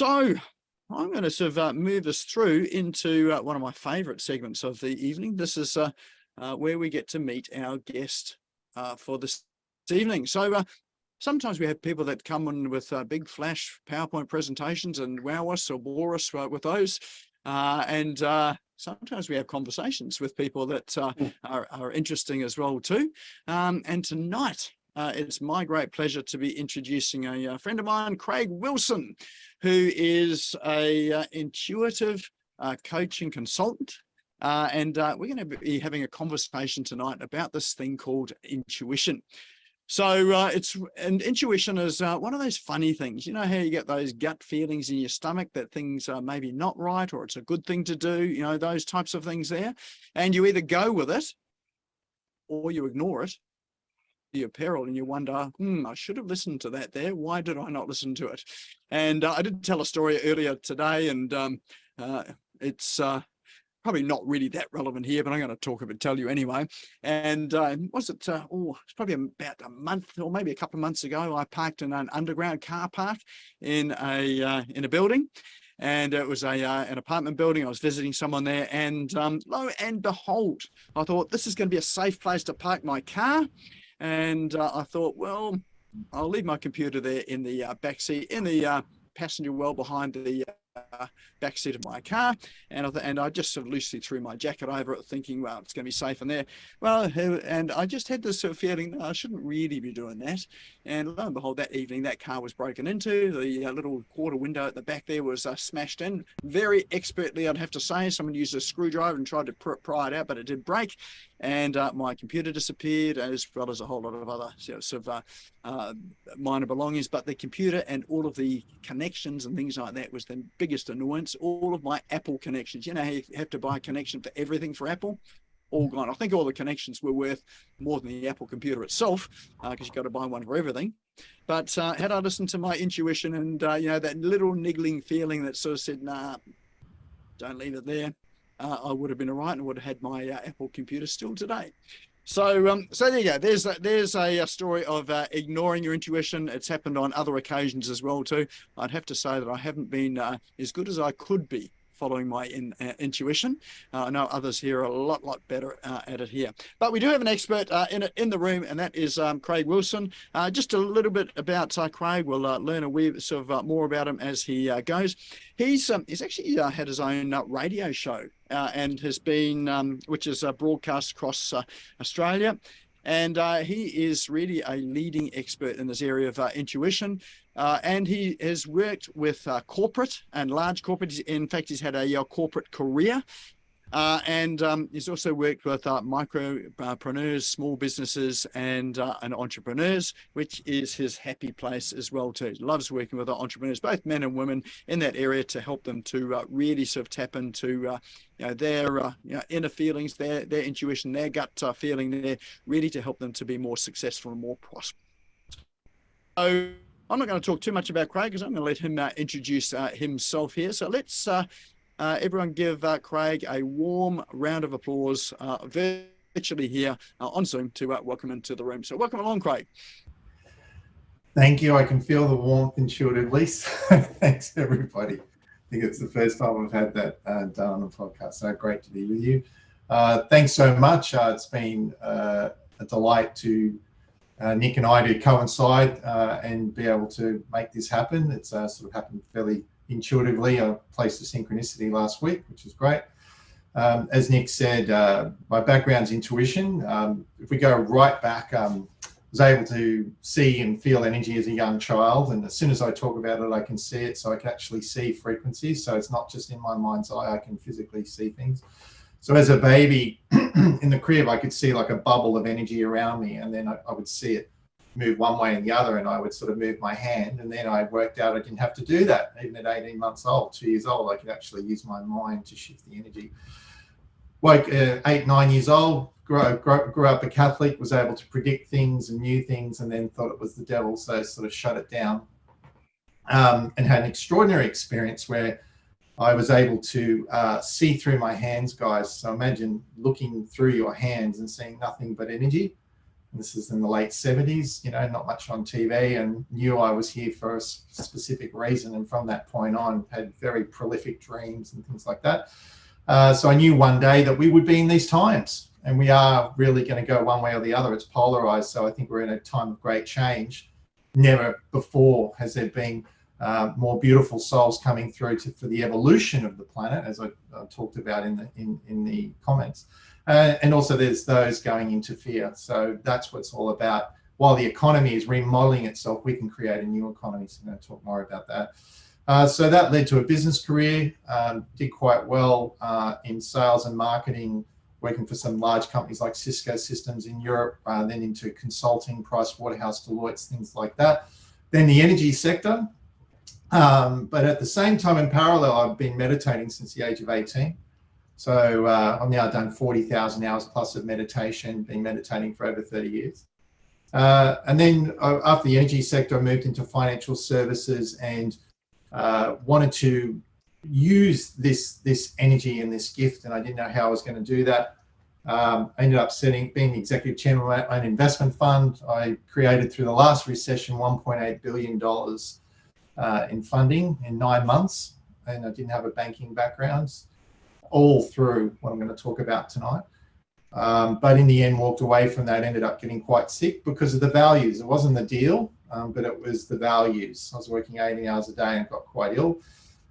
So I'm going to sort of move us through into one of my favourite segments of the evening. This is where we get to meet our guest for this evening. So sometimes we have people that come in with big flash PowerPoint presentations and wow us or bore us with those. And sometimes we have conversations with people that are interesting as well too. And tonight, it's my great pleasure to be introducing a friend of mine, Craigh Wilson, who is a intuitive coaching consultant. And we're going to be having a conversation tonight about this thing called intuition. So intuition is one of those funny things. You know how you get those gut feelings in your stomach that things are maybe not right, or it's a good thing to do, you know, those types of things there. And you either go with it or you ignore it, your peril, and you wonder, I should have listened to that there. Why did I not listen to it? And I did tell a story earlier today, and it's probably not really that relevant here, but I'm going to tell you anyway. And it's probably about a month or maybe a couple of months ago, I parked in an underground car park in a building. And it was an apartment building. I was visiting someone there, and lo and behold, I thought this is going to be a safe place to park my car. And I thought, well, I'll leave my computer there in the back seat, in the passenger well behind the back seat of my car, and I just sort of loosely threw my jacket over it, thinking, well, it's going to be safe in there. Well, and I just had this sort of feeling that I shouldn't really be doing that. And lo and behold, that evening, that car was broken into. The little quarter window at the back there was smashed in. Very expertly, I'd have to say. Someone used a screwdriver and tried to pry it out, but it did break. And my computer disappeared, as well as a whole lot of other sort of minor belongings. But the computer and all of the connections and things like that was the biggest annoyance. All of my Apple connections, you know how you have to buy a connection for everything for Apple? All gone. I think all the connections were worth more than the Apple computer itself, because you've got to buy one for everything. But had I listened to my intuition and, that little niggling feeling that sort of said, nah, don't leave it there, I would have been all right and would have had my Apple computer still today. So there you go. There's a story of ignoring your intuition. It's happened on other occasions as well too. I'd have to say that I haven't been as good as I could be following my intuition. I know others here are a lot better at it here. But we do have an expert in the room, and that is Craigh Wilson. Just a little bit about Craigh. We'll learn a wee bit more about him as he goes. He's actually had his own radio show and has been, which is broadcast across Australia. And he is really a leading expert in this area of intuition. And he has worked with corporate and large corporates. In fact, he's had a corporate career. And he's also worked with micropreneurs, small businesses, and entrepreneurs, which is his happy place as well too. He loves working with entrepreneurs, both men and women, in that area to help them to really sort of tap into their inner feelings, their intuition, their gut feeling there, really to help them to be more successful and more prosperous. So I'm not going to talk too much about Craigh, because I'm going to let him introduce himself here. So let's everyone give Craigh a warm round of applause virtually here on Zoom to welcome him to the room. So welcome along, Craigh. Thank you. I can feel the warmth intuitively. Thanks, everybody. I think it's the first time I've had that done on the podcast. So great to be with you. Thanks so much. It's been a delight to Nick and I to coincide and be able to make this happen. It's sort of happened fairly intuitively. I placed a synchronicity last week, which is great. As Nick said, my background's intuition. If we go right back, I was able to see and feel energy as a young child, and as soon as I talk about it, I can see it, so I can actually see frequencies. So it's not just in my mind's eye, I can physically see things. So as a baby in the crib, I could see like a bubble of energy around me, and then I would see it move one way and the other, and I would sort of move my hand, and then I worked out I didn't have to do that. Even at 18 months old, 2 years old, I could actually use my mind to shift the energy. Like 8, 9 years old, grew up a Catholic, was able to predict things and knew things, and then thought it was the devil, so sort of shut it down. And had an extraordinary experience where I was able to see through my hands, guys. So imagine looking through your hands and seeing nothing but energy. This is in the late 70s, you know, not much on TV, and knew I was here for a specific reason. And from that point on, had very prolific dreams and things like that. So I knew one day that we would be in these times, and we are really going to go one way or the other. It's polarized. So I think we're in a time of great change. Never before has there been more beautiful souls coming through for the evolution of the planet, as I talked about in the comments. And also there's those going into fear. So that's what it's all about. While the economy is remodeling itself, we can create a new economy. So I'm going to talk more about that. So that led to a business career, did quite well in sales and marketing, working for some large companies like Cisco Systems in Europe, then into consulting, Pricewaterhouse, Deloitte, things like that. Then the energy sector. But at the same time, in parallel, I've been meditating since the age of 18. So I've now done 40,000 hours plus of meditation, been meditating for over 30 years. And then after the energy sector, I moved into financial services and wanted to use this energy and this gift, and I didn't know how I was going to do that. I ended up being the executive chairman of my own investment fund. I created through the last recession $1.8 billion in funding in 9 months, and I didn't have a banking background, all through what I'm going to talk about tonight. But in the end, walked away from that, ended up getting quite sick because of the values. It wasn't the deal, but it was the values. I was working 80 hours a day and got quite ill,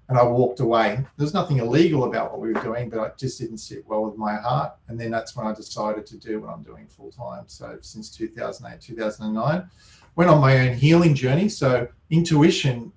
and I walked away. There's nothing illegal about what we were doing, but it just didn't sit well with my heart. And then that's when I decided to do what I'm doing full time. So since 2008, 2009, went on my own healing journey. So intuition,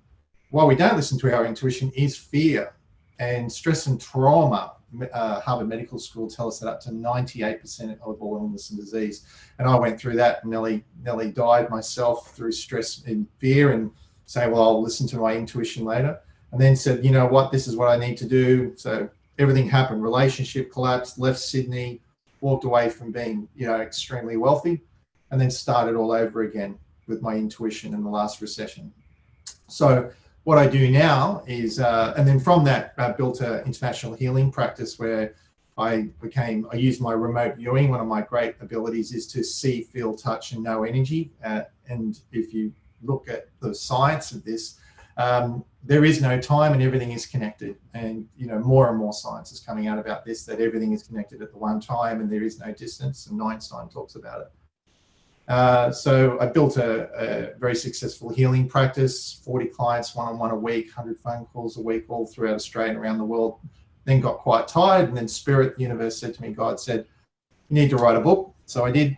while we don't listen to our intuition, is fear. And stress and trauma, Harvard Medical School tell us that up to 98% of all illness and disease. And I went through that, nearly died myself through stress and fear, and say, well, I'll listen to my intuition later. And then said, you know what, this is what I need to do. So everything happened. Relationship collapsed, left Sydney, walked away from being, you know, extremely wealthy, and then started all over again with my intuition in the last recession. So what I do now is, and then from that, I built an international healing practice where I used my remote viewing. One of my great abilities is to see, feel, touch, and know energy. And if you look at the science of this, there is no time and everything is connected. And, you know, more and more science is coming out about this, that everything is connected at the one time and there is no distance. And Einstein talks about it. So I built a very successful healing practice, 40 clients, one-on-one a week, 100 phone calls a week, all throughout Australia and around the world. Then got quite tired, and then Spirit, the universe said to me, God said, you need to write a book. So I did.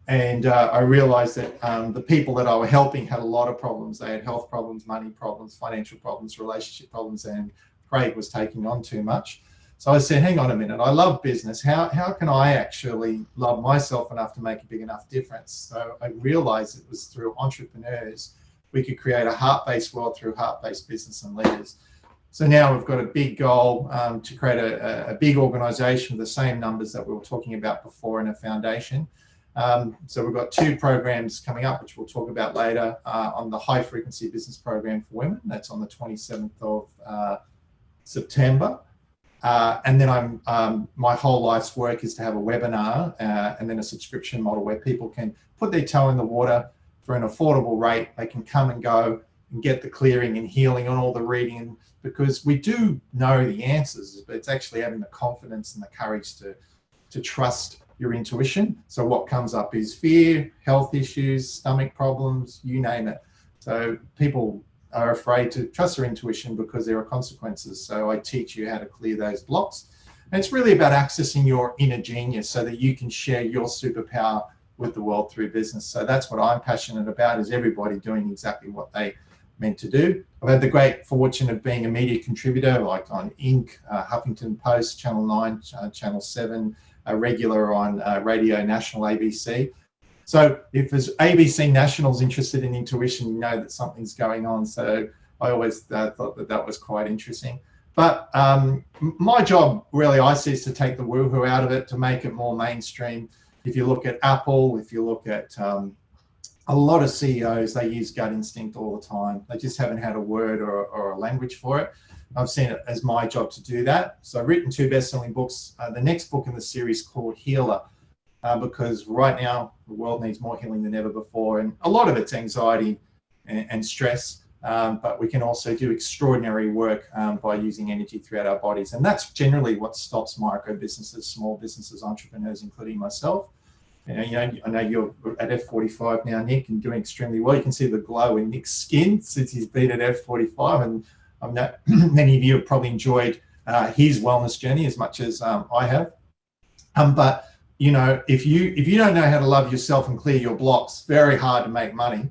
And I realized that the people that I were helping had a lot of problems. They had health problems, money problems, financial problems, relationship problems, and Craigh was taking on too much. So I said, hang on a minute, I love business. How can I actually love myself enough to make a big enough difference? So I realized it was through entrepreneurs, we could create a heart-based world through heart-based business and leaders. So now we've got a big goal to create a big organization with the same numbers that we were talking about before in a foundation. So we've got 2 programs coming up, which we'll talk about later, on the high frequency business program for women. That's on the 27th of September. And then my whole life's work is to have a webinar and then a subscription model where people can put their toe in the water for an affordable rate. They can come and go and get the clearing and healing on all the reading, because we do know the answers, but it's actually having the confidence and the courage to trust your intuition. So what comes up is fear, health issues, stomach problems, you name it. So people are afraid to trust their intuition because there are consequences. So I teach you how to clear those blocks. And it's really about accessing your inner genius so that you can share your superpower with the world through business. So that's what I'm passionate about, is everybody doing exactly what they meant to do. I've had the great fortune of being a media contributor, like on Inc., Huffington Post, Channel 9, Channel 7, a regular on Radio National, ABC. So if there's ABC National's interested in intuition, you know that something's going on. So I always thought that was quite interesting. But my job, really, I see, is to take the woohoo out of it, to make it more mainstream. If you look at Apple, if you look at a lot of CEOs, they use gut instinct all the time. They just haven't had a word or a language for it. I've seen it as my job to do that. So I've written 2 best-selling books. The next book in the series called Healer. because right now the world needs more healing than ever before. And a lot of it's anxiety and stress, but we can also do extraordinary work by using energy throughout our bodies. And that's generally what stops micro businesses, small businesses, entrepreneurs, including myself. I know you're at F45 now, Nick, and doing extremely well. You can see the glow in Nick's skin since he's been at F45, and I know many of you have probably enjoyed his wellness journey as much as I have. But if you don't know how to love yourself and clear your blocks, very hard to make money.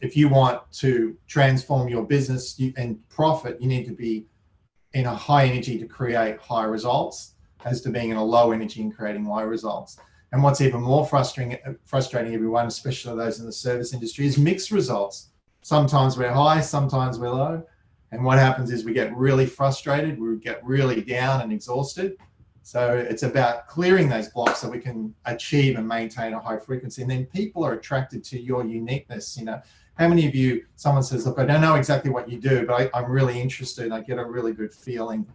If you want to transform your business and profit, you need to be in a high energy to create high results, as to being in a low energy and creating low results. And what's even more frustrating everyone, especially those in the service industry, is mixed results. Sometimes we're high, sometimes we're low. And what happens is we get really frustrated, we get really down and exhausted. So it's about clearing those blocks so we can achieve and maintain a high frequency. And then people are attracted to your uniqueness. How many of you, someone says, look, I don't know exactly what you do, but I'm really interested. I get a really good feeling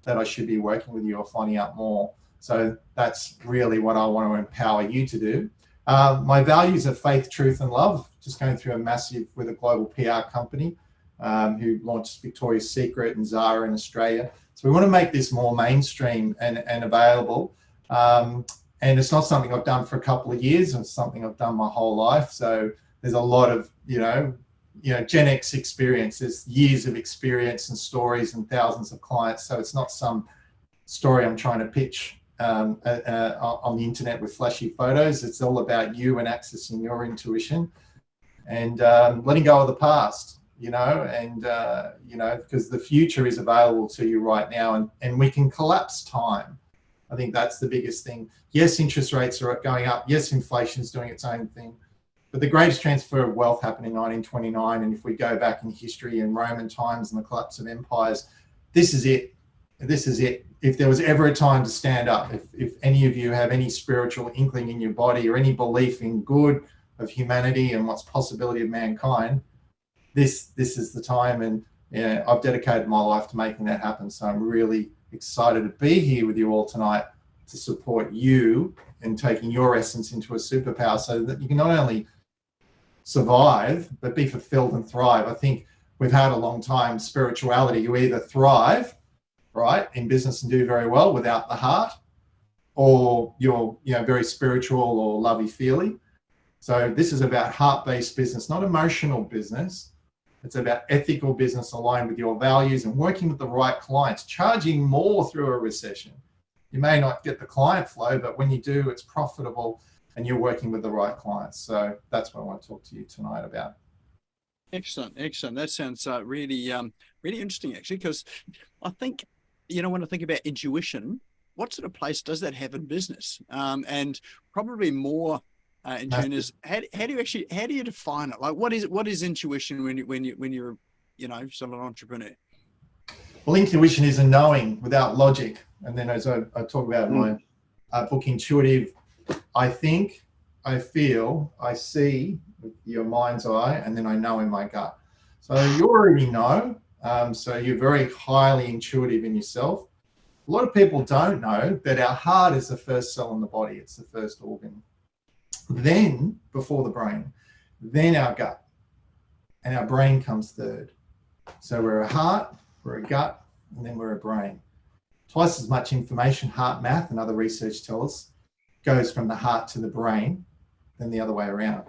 that I should be working with you or finding out more. So that's really what I want to empower you to do. My values are faith, truth, and love. Just going through a massive with a global PR company who launched Victoria's Secret and Zara in Australia. So we want to make this more mainstream and available. And it's not something I've done for a couple of years. It's something I've done my whole life. So there's a lot of, Gen X experience. There's years of experience and stories and thousands of clients. So it's not some story I'm trying to pitch on the internet with flashy photos. It's all about you and accessing your intuition and letting go of the past, because the future is available to you right now, and we can collapse time. I think that's the biggest thing. Yes, interest rates are going up. Yes, inflation is doing its own thing. But the greatest transfer of wealth happened in 1929. And if we go back in history in Roman times and the collapse of empires, this is it. This is it. If there was ever a time to stand up, if any of you have any spiritual inkling in your body or any belief in good of humanity and what's possibility of mankind, this is the time. And I've dedicated my life to making that happen. So I'm really excited to be here with you all tonight to support you in taking your essence into a superpower so that you can not only survive, but be fulfilled and thrive. I think we've had a long time spirituality. You either thrive, right, in business and do very well without the heart, or you're very spiritual or lovey-feely. So this is about heart-based business, not emotional business. It's about ethical business aligned with your values and working with the right clients, charging more through a recession. You may not get the client flow, but when you do, it's profitable and you're working with the right clients. So that's what I want to talk to you tonight about. Excellent. That sounds really interesting, actually, because I think, when I think about intuition, what sort of place does that have in business? And probably more in tune is how do you define it? Like, what is intuition when you're sort of an entrepreneur? Well, intuition is a knowing without logic. And then as I talk about my book, Intuitive, I think, I feel, I see with your mind's eye, and then I know in my gut. So you already know. So you're very highly intuitive in yourself. A lot of people don't know that our heart is the first cell in the body. It's the first organ. Then, before the brain, then our gut. And our brain comes third. So we're a heart, we're a gut, and then we're a brain. Twice as much information, heart math and other research tells us, goes from the heart to the brain than the other way around.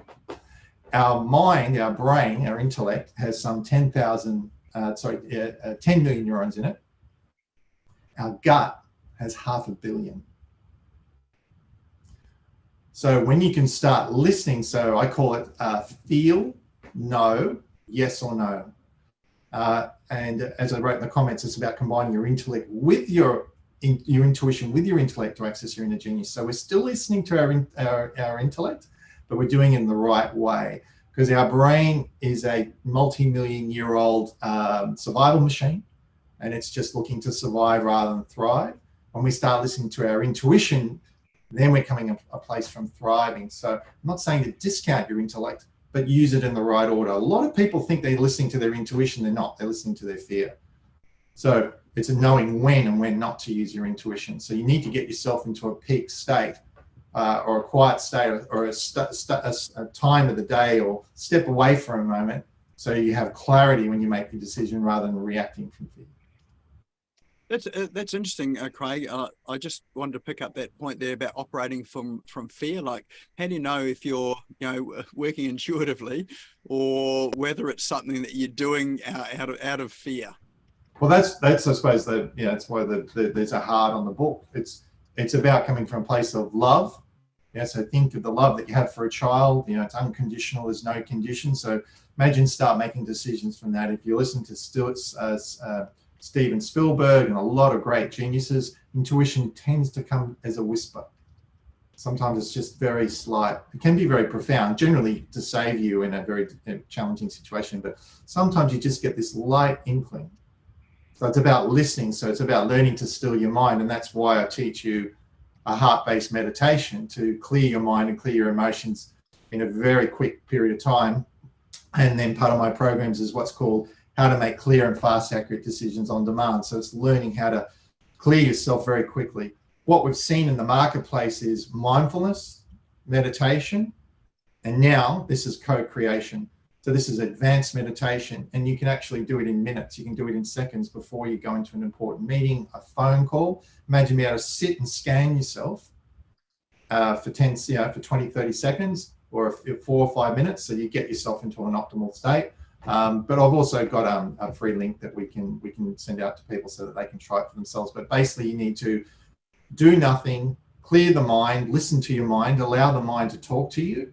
Our mind, our brain, our intellect has some 10 million neurons in it. Our gut has 500 million. So when you can start listening, so I call it feel, know, yes or no. And as I wrote in the comments, it's about combining your intellect with your intuition with your intellect to access your inner genius. So we're still listening to our intellect, but we're doing it in the right way, because our brain is a multi-million-year-old survival machine, and it's just looking to survive rather than thrive. When we start listening to our intuition, then we're coming a place from thriving. So I'm not saying to discount your intellect, but use it in the right order. A lot of people think they're listening to their intuition. They're not. They're listening to their fear. So it's a knowing when and when not to use your intuition. So you need to get yourself into a peak state or a quiet state, or a time of the day, or step away for a moment, so you have clarity when you make your decision rather than reacting from fear. That's interesting, Craig. I just wanted to pick up that point there about operating from fear. Like, how do you know if you're working intuitively, or whether it's something that you're doing out of fear? Well, that's I suppose that's why there's a heart on the book. It's about coming from a place of love. Yeah, so think of the love that you have for a child. It's unconditional. There's no condition. So imagine start making decisions from that. If you listen to Steven Spielberg and a lot of great geniuses, intuition tends to come as a whisper. Sometimes it's just very slight. It can be very profound, generally to save you in a very challenging situation, but sometimes you just get this light inkling. So it's about listening. So it's about learning to still your mind. And that's why I teach you a heart-based meditation to clear your mind and clear your emotions in a very quick period of time. And then part of my programs is what's called how to make clear and fast, accurate decisions on demand. So it's learning how to clear yourself very quickly. What we've seen in the marketplace is mindfulness, meditation, and now this is co-creation. So this is advanced meditation, and you can actually do it in minutes. You can do it in seconds before you go into an important meeting, a phone call. Imagine being able to sit and scan yourself for 20, 30 seconds, or 4 or 5 minutes, so you get yourself into an optimal state. But I've also got a free link that we can send out to people so that they can try it for themselves. But basically, you need to do nothing, clear the mind, listen to your mind, allow the mind to talk to you,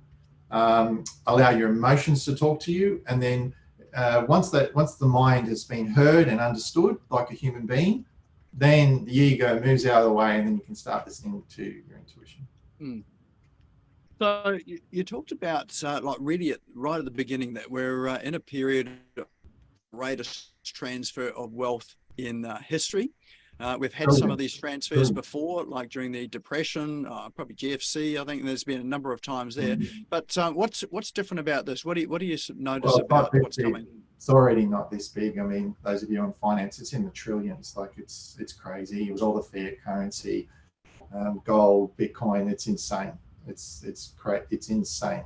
allow your emotions to talk to you, and then once the mind has been heard and understood like a human being, then the ego moves out of the way, and then you can start listening to your intuition. Mm. So you talked about like really right at the beginning that we're in a period of greatest transfer of wealth in history. We've had some of these transfers before, like during the Depression, probably GFC. I think there's been a number of times there. But what's different about this? What do you notice about what's coming? It's already not this big. I mean, those of you in finance, it's in the trillions. Like it's crazy. With all the fiat currency, gold, Bitcoin, it's insane. It's insane.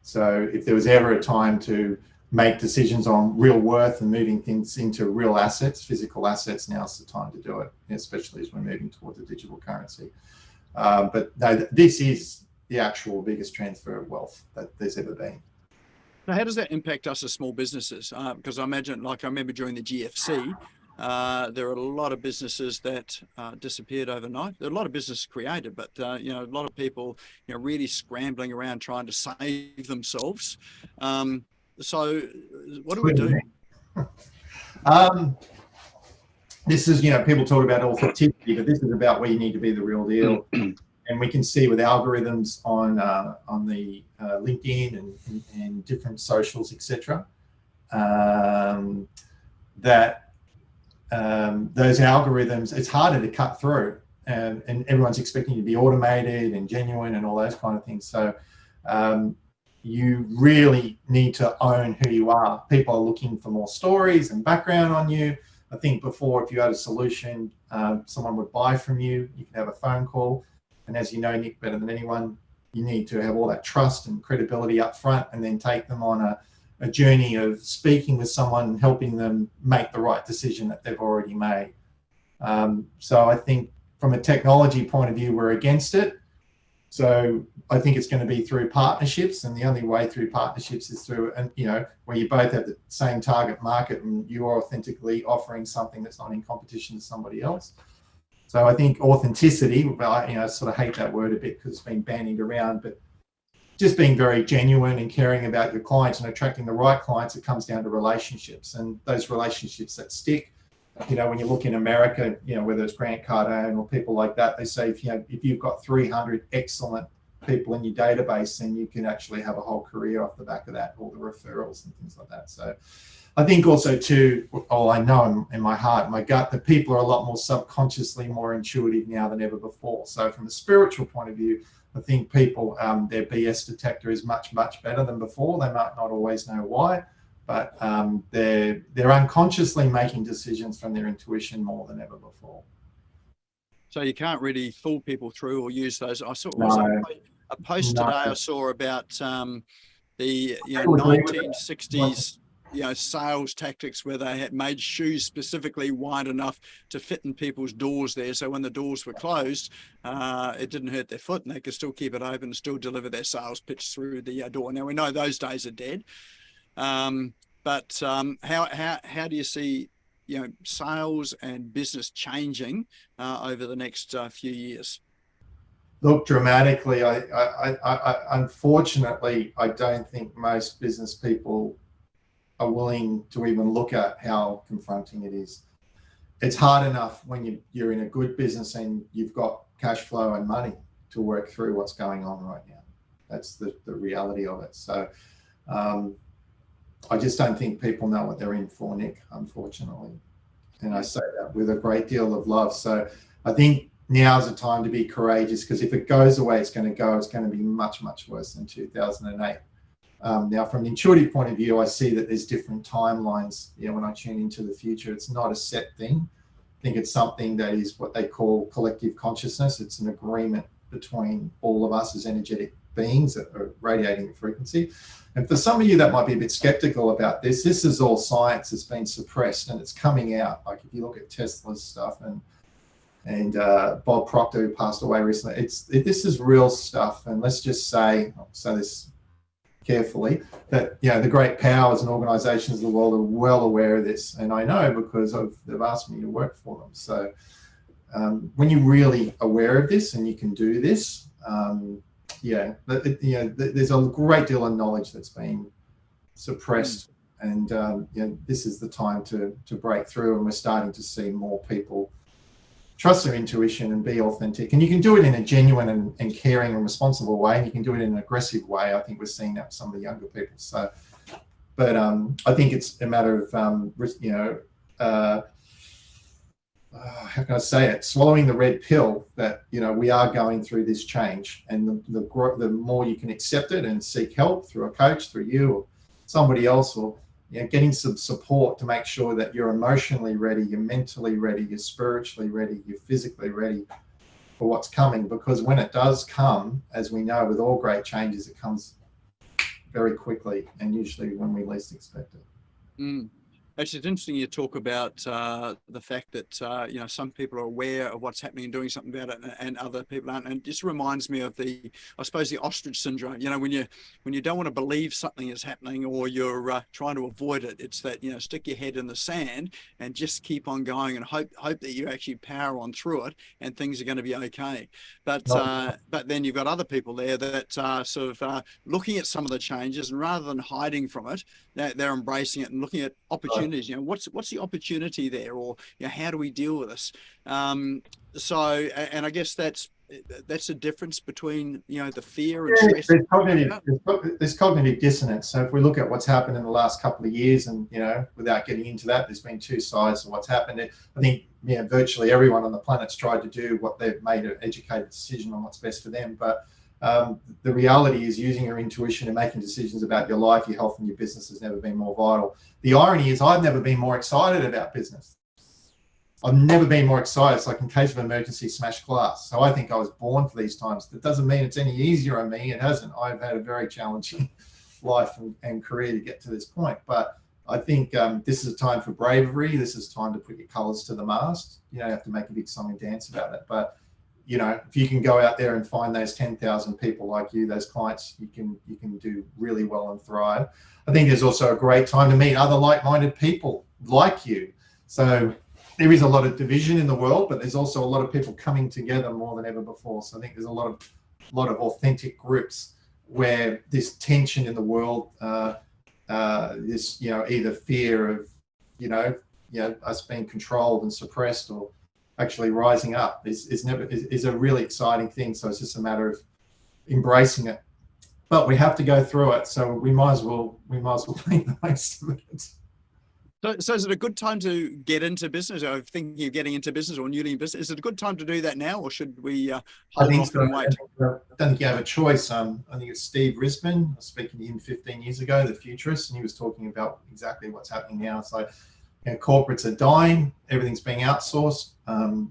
So if there was ever a time to make decisions on real worth and moving things into real assets, physical assets, now's the time to do it, especially as we're moving towards a digital currency. But no, this is the actual biggest transfer of wealth that there's ever been. Now, how does that impact us as small businesses? Because I imagine, like I remember during the GFC, there are a lot of businesses that disappeared overnight. There are a lot of businesses created, but a lot of people really scrambling around trying to save themselves. So what do we do? This is, people talk about authenticity, but this is about where you need to be the real deal. And we can see with algorithms on the LinkedIn and different socials, etc., that those algorithms, it's harder to cut through, and everyone's expecting you to be automated and genuine and all those kind of things. So you really need to own who you are. People are looking for more stories and background on you. I think before, if you had a solution, someone would buy from you, you could have a phone call. And as you know, Nick, better than anyone, you need to have all that trust and credibility up front, and then take them on a journey of speaking with someone and helping them make the right decision that they've already made. So I think from a technology point of view, we're against it. So I think it's going to be through partnerships, and the only way through partnerships is through, where you both have the same target market and you are authentically offering something that's not in competition to somebody else. So I think authenticity, I sort of hate that word a bit because it's been bandied around, but just being very genuine and caring about your clients and attracting the right clients, it comes down to relationships, and those relationships that stick. When you look in America, whether it's Grant Cardone or people like that, they say if you've got 300 excellent people in your database, then you can actually have a whole career off the back of that, all the referrals and things like that. So I think also too, I know in my heart, my gut, that people are a lot more subconsciously more intuitive now than ever before. So from a spiritual point of view, I think people, their BS detector is much, much better than before. They might not always know why, but they're unconsciously making decisions from their intuition more than ever before. So you can't really fool people through or use those. I saw was No, a post no. today I saw about the People agree with that. 1960s sales tactics where they had made shoes specifically wide enough to fit in people's doors there, so when the doors were closed, it didn't hurt their foot and they could still keep it open and still deliver their sales pitch through the door. Now we know those days are dead, but how do you see sales and business changing over the next few years? Look, dramatically. Unfortunately, I don't think most business people are willing to even look at how confronting it is. It's hard enough when you're in a good business and you've got cash flow and money to work through what's going on right now. That's the reality of it. So I just don't think people know what they're in for, Nick, unfortunately. And I say that with a great deal of love. So I think now's the time to be courageous, because if it goes the way it's going to go, it's going to be much, much worse than 2008. Now, from an intuitive point of view, I see that there's different timelines. When I tune into the future, it's not a set thing. I think it's something that is what they call collective consciousness. It's an agreement between all of us as energetic beings that are radiating the frequency. And for some of you that might be a bit skeptical about this is all science that's been suppressed and it's coming out. Like if you look at Tesla's stuff and Bob Proctor, who passed away recently, this is real stuff. And let's just say, I'll say this carefully, that the great powers and organizations of the world are well aware of this, and I know because they've asked me to work for them. So when you're really aware of this and you can do this, there's a great deal of knowledge that's been suppressed, and this is the time to break through, and we're starting to see more people trust their intuition and be authentic. And you can do it in a genuine and caring and responsible way, and you can do it in an aggressive way. I think we're seeing that with some of the younger people. So, but I think it's a matter of, how can I say it? Swallowing the red pill that, we are going through this change, and the more you can accept it and seek help through a coach, through you or somebody else, or getting some support to make sure that you're emotionally ready, you're mentally ready, you're spiritually ready, you're physically ready for what's coming. Because when it does come, as we know with all great changes, it comes very quickly and usually when we least expect it. Actually, it's interesting you talk about the fact that some people are aware of what's happening and doing something about it, and other people aren't. And it just reminds me of the ostrich syndrome. When you don't want to believe something is happening, or you're trying to avoid it, it's that stick your head in the sand and just keep on going and hope that you actually power on through it, and things are going to be okay. But then you've got other people there that are sort of looking at some of the changes, and rather than hiding from it, they're embracing it and looking at opportunities. What's the opportunity there, or how do we deal with this? So, and I guess that's a difference between the fear and stress. There's cognitive dissonance. So if we look at what's happened in the last couple of years, and without getting into that, there's been two sides of what's happened. I think virtually everyone on the planet's tried to do what they've made an educated decision on what's best for them, but the reality is using your intuition and making decisions about your life, your health, and your business has never been more vital. The irony is I've never been more excited about business. I've never been more excited. It's like in case of emergency, smash glass. So I think I was born for these times. That doesn't mean it's any easier on me. It hasn't. I've had a very challenging life and career to get to this point. But I think this is a time for bravery. This is time to put your colors to the mast. You don't have to make a big song and dance about it. But if you can go out there and find those 10,000 people like you, those clients, you can do really well and thrive. I think there's also a great time to meet other like-minded people like you. So there is a lot of division in the world, but there's also a lot of people coming together more than ever before. So I think there's a lot of authentic groups where this tension in the world, this either fear of us being controlled and suppressed, or actually rising up is a really exciting thing. So it's just a matter of embracing it, but we have to go through it. So we might as well make the most of it. So is it a good time to get into business, or thinking of getting into business, or newly in business? Is it a good time to do that now, or should we hold off and wait? I don't think you have a choice. I think it's Steve Risman. I was speaking to him 15 years ago, the futurist, and he was talking about exactly what's happening now. So corporates are dying, everything's being outsourced.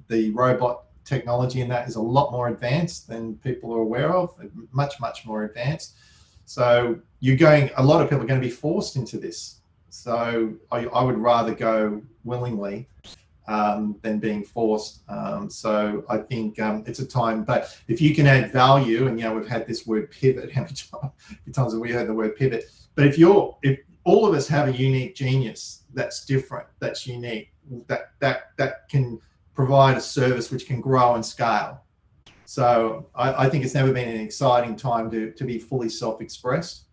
The robot technology in that is a lot more advanced than people are aware of, much, much more advanced. So a lot of people are going to be forced into this. So I would rather go willingly than being forced. So I think it's a time, but if you can add value, and we've had this word pivot, how many times have we heard the word pivot? But if all of us have a unique genius that's different, that's unique, that can provide a service which can grow and scale. So I think it's never been an exciting time to be fully self-expressed.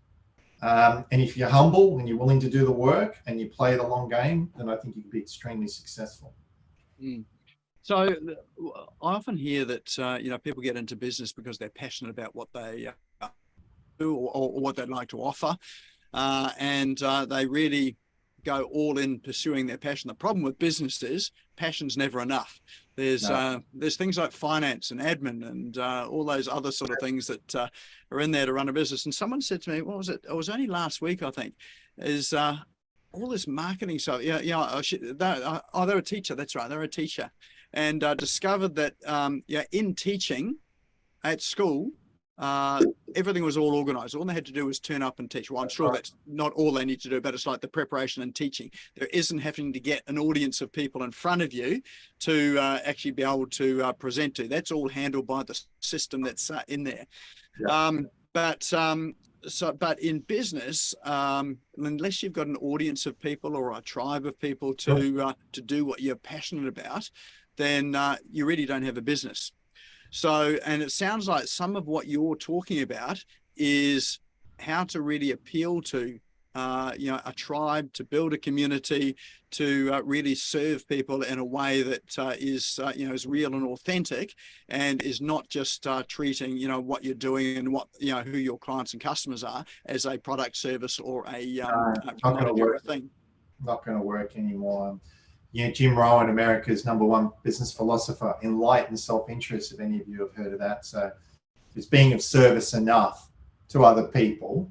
And if you're humble and you're willing to do the work and you play the long game, then I think you can be extremely successful. So I often hear that people get into business because they're passionate about what they do or what they'd like to offer, and they really go all in pursuing their passion. The problem with business is passion's never enough. There's things like finance and admin and all those other sort of things that are in there to run a business. And someone said to me, what was it? It was only last week, I think, is all this marketing stuff. They're a teacher. That's right. They're a teacher, and discovered that in teaching at school, everything was all organized. All they had to do was turn up and teach. Well, I'm sure that's not all they need to do, but it's like the preparation and teaching. There isn't having to get an audience of people in front of you to actually be able to present to. That's all handled by the system that's in there. But in business, unless you've got an audience of people or a tribe of people to do what you're passionate about, then you really don't have a business. So, and it sounds like some of what you're talking about is how to really appeal to, a tribe, to build a community, to really serve people in a way that is real and authentic, and is not just treating, what you're doing and what, who your clients and customers are as a product, service, or a commodity or a thing. Not going to work anymore. Jim Rohn, America's #1 business philosopher, enlightened self-interest, if any of you have heard of that. So it's being of service enough to other people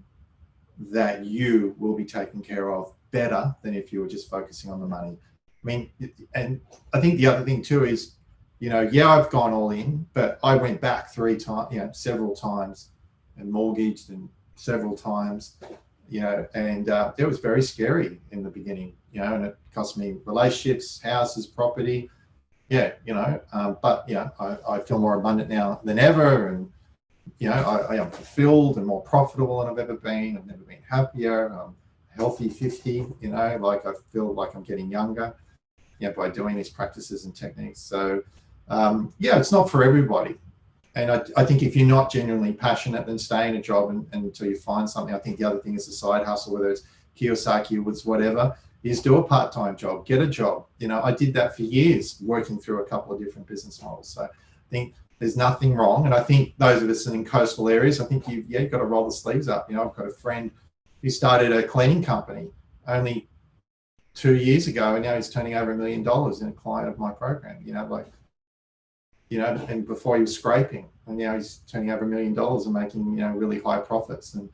that you will be taken care of better than if you were just focusing on the money. I mean, and I think the other thing too is, I've gone all in, but I went back 3 times, several times, and mortgaged and several times, and it was very scary in the beginning, and it cost me relationships, houses, property, but I feel more abundant now than ever, and I am fulfilled and more profitable than I've ever been. I've never been happier. I'm healthy 50, like I feel like I'm getting younger, by doing these practices and techniques. So it's not for everybody. And I think if you're not genuinely passionate, then stay in a job until you find something. I think the other thing is a side hustle, whether it's Kiyosaki or whatever, is do a part-time job, get a job. I did that for years, working through a couple of different business models. So I think there's nothing wrong. And I think those of us in coastal areas, I think you've got to roll the sleeves up. I've got a friend who started a cleaning company only 2 years ago, and now he's turning over $1 million in a client of my program, and before he was scraping, and now he's turning over $1 million and making, really high profits. And,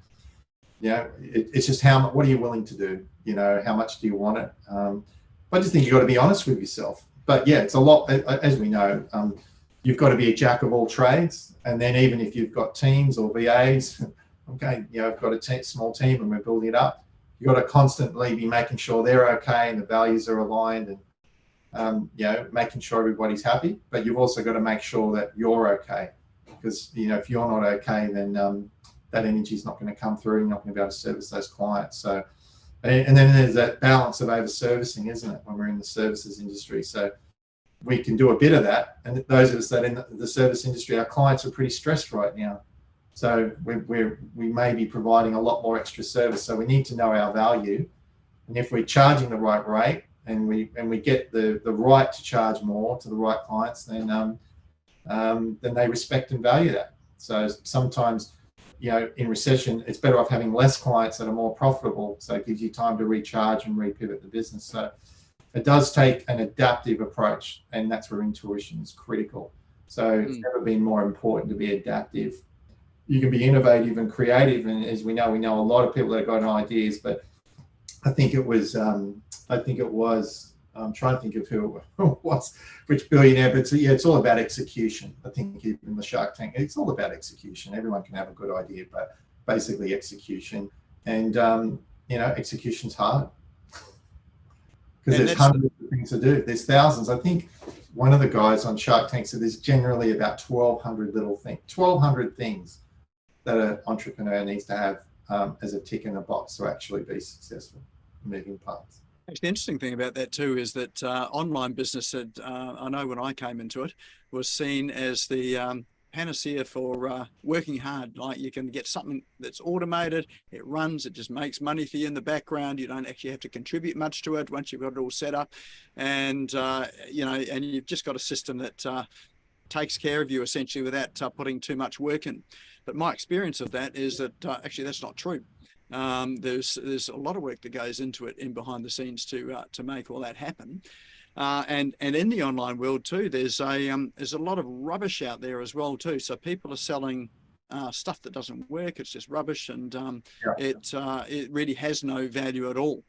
it's just what are you willing to do? How much do you want it? I just think you've got to be honest with yourself. But it's a lot, as we know, you've got to be a jack of all trades. And then even if you've got teams or VAs, okay, I've got a small team and we're building it up. You've got to constantly be making sure they're okay and the values are aligned, and making sure everybody's happy. But you've also got to make sure that you're okay, because if you're not okay, then that energy is not going to come through. You're not going to be able to service those clients. So, and then there's that balance of over servicing, isn't it, when we're in the services industry? So we can do a bit of that. And those of us that in the service industry, our clients are pretty stressed right now. So we may be providing a lot more extra service. So we need to know our value. And if we're charging the right rate, and we get the right to charge more to the right clients, then they respect and value that. So sometimes, in recession, it's better off having less clients that are more profitable. So it gives you time to recharge and repivot the business. So it does take an adaptive approach, and that's where intuition is critical. So it's never been more important to be adaptive. You can be innovative and creative, and as we know a lot of people that have got ideas, but I think it was I'm trying to think of who it was, which billionaire, but yeah, it's all about execution. I think even the Shark Tank, it's all about execution. Everyone can have a good idea, but basically execution. And, execution's hard because there's hundreds of things to do. There's thousands. I think one of the guys on Shark Tank said there's generally about 1,200 little things, 1,200 things that an entrepreneur needs to have as a tick in a box to actually be successful, moving parts. Actually, the interesting thing about that too is that online business, I know when I came into it, was seen as the panacea for working hard. Like you can get something that's automated, it runs, it just makes money for you in the background. You don't actually have to contribute much to it once you've got it all set up, and and you've just got a system that takes care of you essentially without putting too much work in. But my experience of that is that actually that's not true. There's a lot of work that goes into it in behind the scenes to make all that happen. And in the online world too, there's a lot of rubbish out there as well too. So people are selling stuff that doesn't work. It's just rubbish, and it really has no value at all.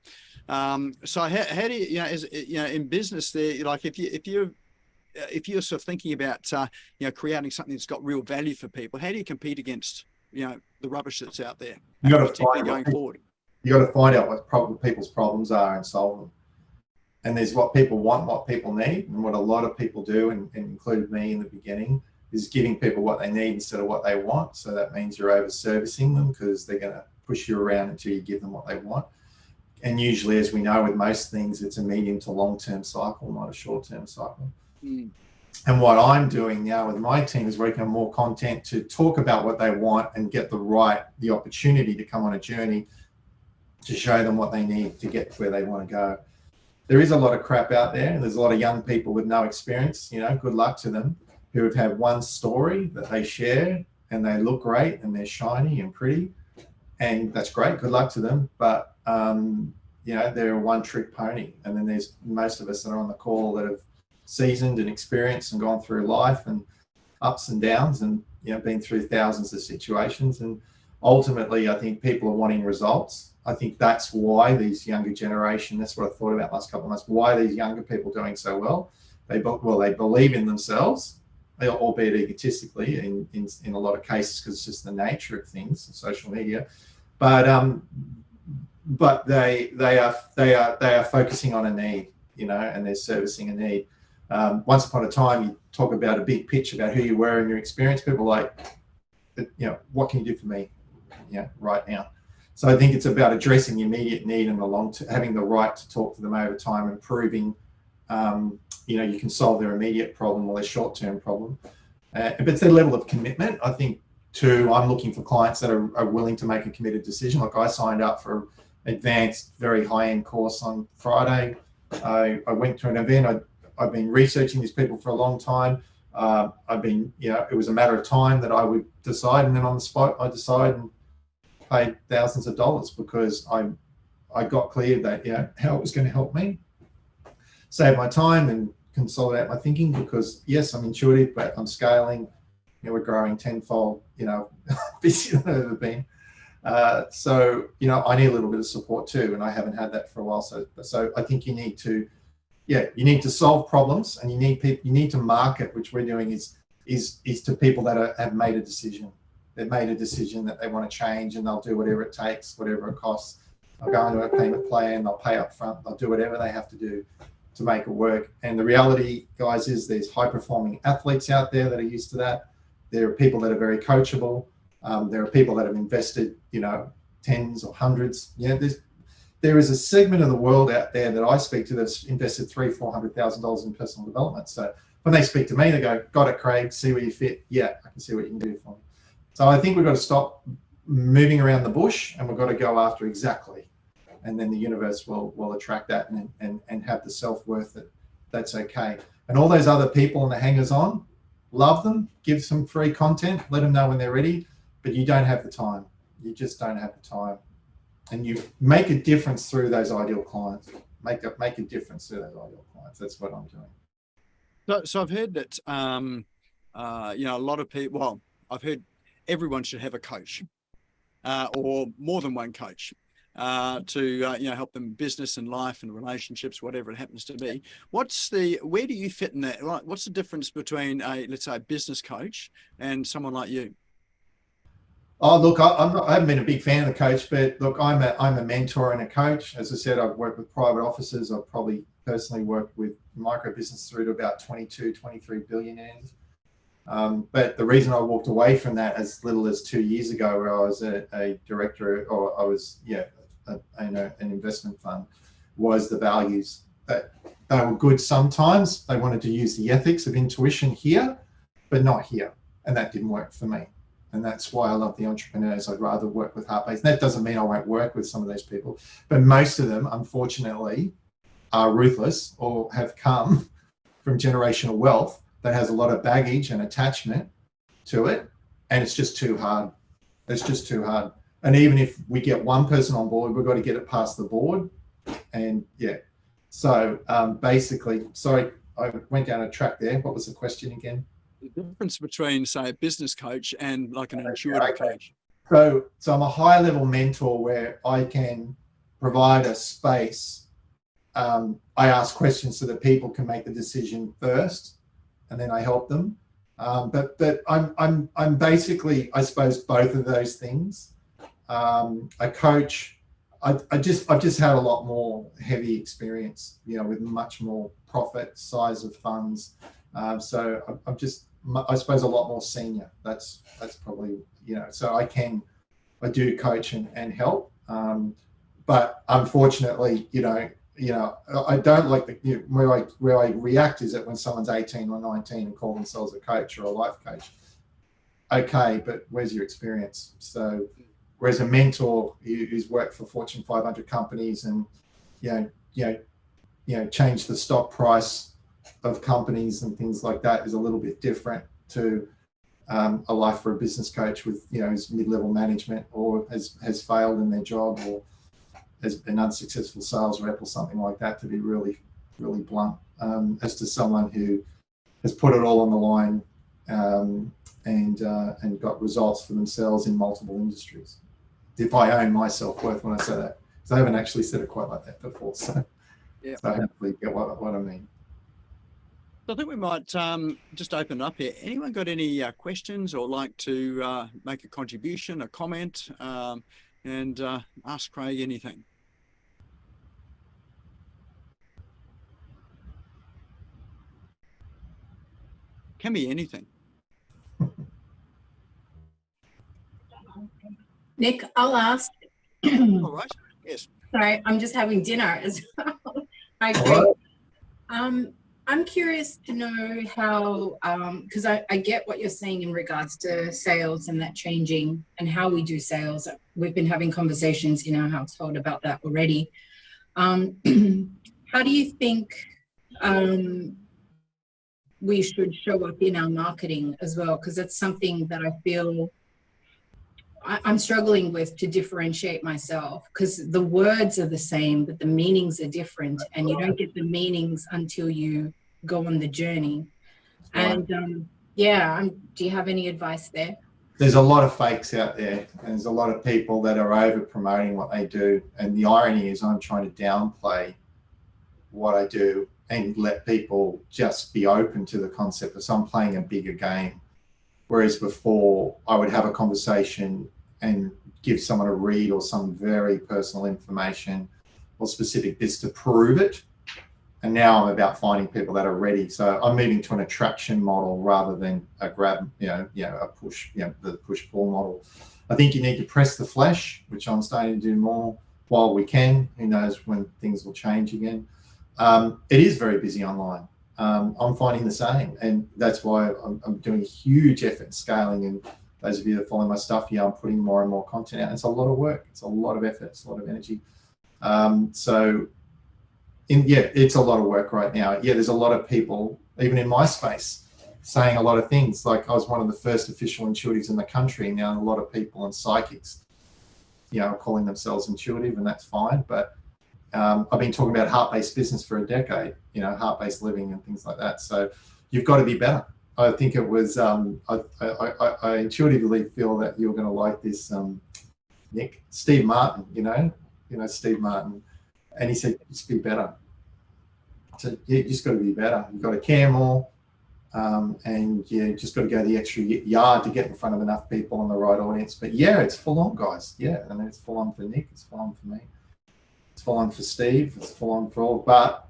So how do you, in business there, like if you're sort of thinking about creating something that's got real value for people, how do you compete against the rubbish that's out there? You got to particularly going forward. You got to find out what people's problems are and solve them. And there's what people want, what people need, and what a lot of people do, and included me in the beginning, is giving people what they need instead of what they want. So that means you're over servicing them because they're going to push you around until you give them what they want. And usually, as we know with most things, it's a medium to long-term cycle, not a short-term cycle. Mm. And what I'm doing now with my team is working on more content to talk about what they want and get the opportunity to come on a journey to show them what they need to get to where they want to go. There is a lot of crap out there, and there's a lot of young people with no experience, good luck to them, who have had one story that they share and they look great and they're shiny and pretty, and that's great, good luck to them. But, they're a one-trick pony. And then there's most of us that are on the call that have seasoned and experienced and gone through life and ups and downs and, been through thousands of situations. And ultimately, I think people are wanting results. I think that's why these younger generation, that's what I thought about last couple of months, why these younger people are doing so well. They believe in themselves, albeit egotistically in a lot of cases, because it's just the nature of things, social media. But they are focusing on a need, and they're servicing a need. Once upon a time, you talk about a big pitch about who you were and your experience. People are like, what can you do for me, right now? So I think it's about addressing the immediate need and having the right to talk to them over time and proving, you can solve their immediate problem or their short-term problem. But it's their level of commitment. I think too, I'm looking for clients that are willing to make a committed decision. Like I signed up for an advanced, very high-end course on Friday. I went to an event. I've been researching these people for a long time. It was a matter of time that I would decide, and then on the spot, I decided and paid thousands of dollars because I got clear that how it was going to help me save my time and consolidate my thinking, because yes, I'm intuitive, but I'm scaling. We're growing tenfold. Busier than I've ever been. So I need a little bit of support too, and I haven't had that for a while. So I think you need to solve problems, and you need to market, which we're doing is to people that have made a decision. They've made a decision that they want to change, and they'll do whatever it takes, whatever it costs. They'll go into a payment plan, they'll pay up front, they'll do whatever they have to do to make it work. And the reality, guys, is there's high-performing athletes out there that are used to that. There are people that are very coachable. There are people that have invested, tens or hundreds. There is a segment of the world out there that I speak to that's invested $300,000-$400,000 in personal development. So when they speak to me, they go, "Got it, Craig. See where you fit. Yeah, I can see what you can do for me." So I think we've got to stop moving around the bush, and we've got to go after exactly. And then the universe will attract that and have the self-worth that's okay. And all those other people and the hangers-on, love them, give some free content, let them know when they're ready, but you don't have the time. You just don't have the time. And you make a difference through those ideal clients. Make a difference through those ideal clients. That's what I'm doing. So I've heard that, a lot of people, I've heard everyone should have a coach or more than one coach. to help them business and life and relationships, whatever it happens to be. Where do you fit in that? Right? What's the difference between let's say, a business coach and someone like you? Oh, look, I haven't been a big fan of the coach, but look, I'm a mentor and a coach. As I said, I've worked with private offices. I've probably personally worked with micro business through to about 22, 23 billionaires. But the reason I walked away from that as little as 2 years ago, where I was a director, or I was, an investment fund, was the values. That they were good sometimes. They wanted to use the ethics of intuition here, but not here. And that didn't work for me. And that's why I love the entrepreneurs. I'd rather work with heart-based. That doesn't mean I won't work with some of those people, but most of them, unfortunately, are ruthless or have come from generational wealth that has a lot of baggage and attachment to it. And it's just too hard. It's just too hard. And even if we get one person on board, we've got to get it past the board. And yeah, so basically, sorry, I went down a track there. What was the question again? The difference between, say, a business coach and like an intuitive coach. So I'm a high level mentor where I can provide a space. I ask questions so that people can make the decision first, and then I help them. But I'm basically, I suppose, both of those things. A coach, I've just had a lot more heavy experience, with much more profit, size of funds. So I'm just, I suppose, a lot more senior. That's probably, so I do coach and help. But unfortunately, I don't like where I react is that when someone's 18 or 19 and call themselves a coach or a life coach. Okay, but where's your experience? So whereas a mentor who's worked for Fortune 500 companies and change the stock price of companies and things like that is a little bit different to a life for a business coach with his mid-level management, or has failed in their job, or has been unsuccessful sales rep or something like that, to be really, really blunt, as to someone who has put it all on the line and got results for themselves in multiple industries. If I own my self-worth when I say that, because I haven't actually said it quite like that before, so yeah. So hopefully you get what I mean. So I think we might just open up here. Anyone got any questions or like to make a contribution, a comment, and ask Craig anything? Can be anything. Nick, I'll ask. All right. Yes. Sorry, I'm just having dinner as well. I agree. I'm curious to know how, because I get what you're saying in regards to sales and that changing and how we do sales. We've been having conversations in our household about that already. How do you think we should show up in our marketing as well? Because that's something that I feel I'm struggling with, to differentiate myself, because the words are the same, but the meanings are different, and you don't get the meanings until you go on the journey. And do you have any advice there? There's a lot of fakes out there, and there's a lot of people that are over promoting what they do. And the irony is I'm trying to downplay what I do and let people just be open to the concept of I'm playing a bigger game. Whereas before I would have a conversation and give someone a read or some very personal information or specific bits to prove it. And now I'm about finding people that are ready. So I'm moving to an attraction model rather than a grab, a push, the push-pull model. I think you need to press the flesh, which I'm starting to do more while we can. Who knows when things will change again. It is very busy online. I'm finding the same, and that's why I'm doing a huge effort scaling. And those of you that follow my stuff, I'm putting more and more content out. It's a lot of work. It's a lot of effort. It's a lot of energy. It's a lot of work right now. Yeah, there's a lot of people, even in my space, saying a lot of things. Like I was one of the first official intuitives in the country. Now a lot of people and psychics, are calling themselves intuitive, and that's fine. But I've been talking about heart-based business for a decade, heart-based living and things like that. So you've got to be better. I think it was, I intuitively feel that you're going to like this, Nick. Steve Martin, Steve Martin, and he said, just be better. So you just got to be better. You've got to care more, and you just got to go the extra yard to get in front of enough people on the right audience. But yeah, it's full on, guys. Yeah, I mean, it's full on for Nick. It's full on for me. It's full on for Steve. It's full on for all. But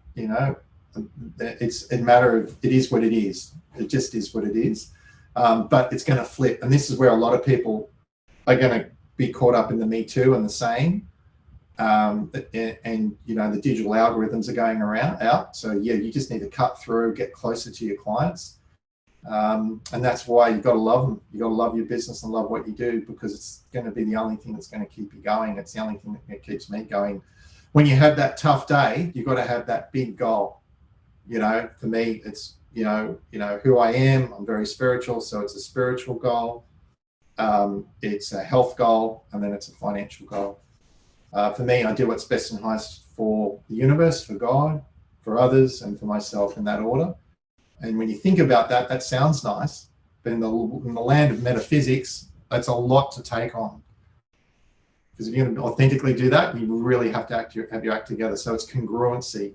it's a matter of, it is what it is. It just is what it is. But it's going to flip, and this is where a lot of people are going to be caught up in the Me Too and the same. And the digital algorithms are going out. So yeah, you just need to cut through, get closer to your clients. And that's why you got to love them. You got to love your business and love what you do, because it's going to be the only thing that's going to keep you going. It's the only thing that keeps me going. When you have that tough day, you've got to have that big goal. For me, it's, who I am. I'm very spiritual. So it's a spiritual goal. It's a health goal, and then it's a financial goal. For me, I do what's best and highest for the universe, for God, for others, and for myself, in that order. And when you think about that, that sounds nice, but in the land of metaphysics, that's a lot to take on. Because if you're going to authentically do that, you really have to have your act together. So it's congruency.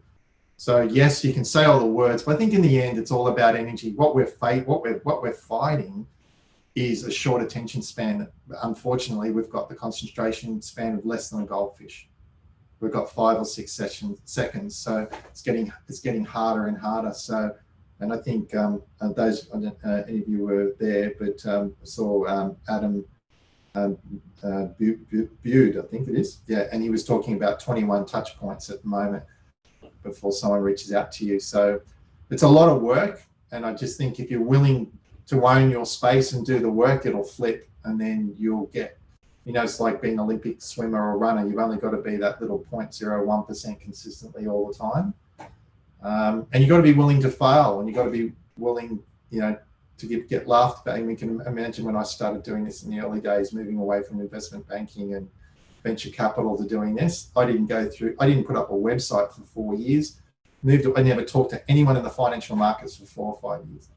So yes, you can say all the words, but I think in the end, it's all about energy. What we're fighting is a short attention span. Unfortunately, we've got the concentration span of less than a goldfish. We've got 5 or 6 seconds, so it's getting harder and harder. So, and I think those, I don't know any of you were there, but I saw Adam Bude, I think it is, yeah, and he was talking about 21 touch points at the moment before someone reaches out to you. So it's a lot of work, and I just think if you're willing to own your space and do the work, it'll flip, and then you'll get, it's like being an Olympic swimmer or runner. You've only got to be that little 0.01% consistently all the time. And you've got to be willing to fail, and you've got to be willing, to get laughed about. And we can imagine when I started doing this in the early days, moving away from investment banking and venture capital to doing this, I didn't put up a website for 4 years. I never talked to anyone in the financial markets for 4 or 5 years.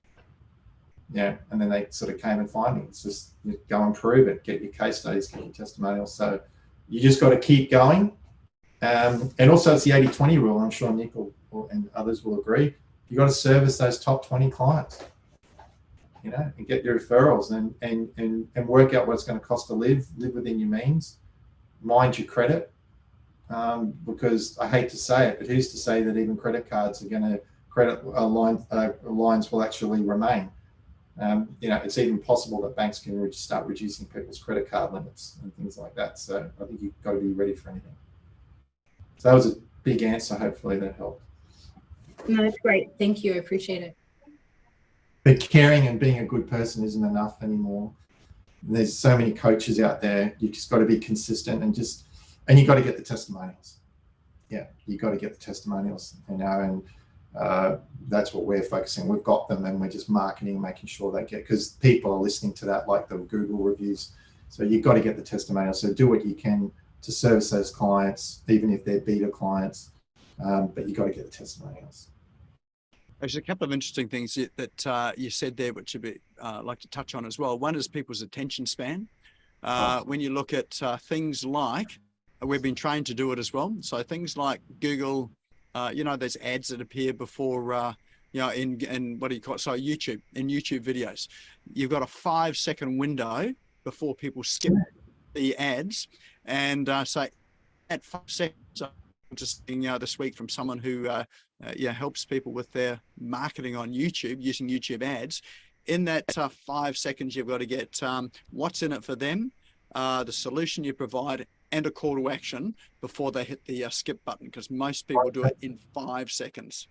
Yeah, and then they sort of came and find me. It's just, go and prove it, get your case studies, get your testimonials. So you just got to keep going. And also it's the 80-20 rule. I'm sure Nick and others will agree. You got to service those top 20 clients, and get your referrals and work out what it's going to cost to live within your means, mind your credit. Because I hate to say it, but who's to say that even credit cards are going to, credit lines will actually remain. It's even possible that banks can start reducing people's credit card limits and things like that. So I think you've got to be ready for anything. So that was a big answer. Hopefully that helped. No, that's great. Thank you. I appreciate it. But caring and being a good person isn't enough anymore. There's so many coaches out there. You just got to be consistent and you got to get the testimonials. Yeah, you got to get the testimonials, and that's what we're focusing. We've got them, and we're just marketing, making sure they get, because people are listening to that, like the Google reviews. So you've got to get the testimonials. So do what you can to service those clients, even if they're beta clients, but you got to get the testimonials. There's a couple of interesting things that you said there, which I'd like to touch on as well. One is people's attention span. When you look at things like, we've been trained to do it as well. So things like Google, there's ads that appear before, in what do you call it? So YouTube, in YouTube videos, you've got a 5-second window before people skip the ads. And so at 5 seconds, I'm just seeing this week from someone who helps people with their marketing on YouTube using YouTube ads. In that 5 seconds, you've got to get what's in it for them, the solution you provide, and a call to action before they hit the skip button, because most people do it in 5 seconds.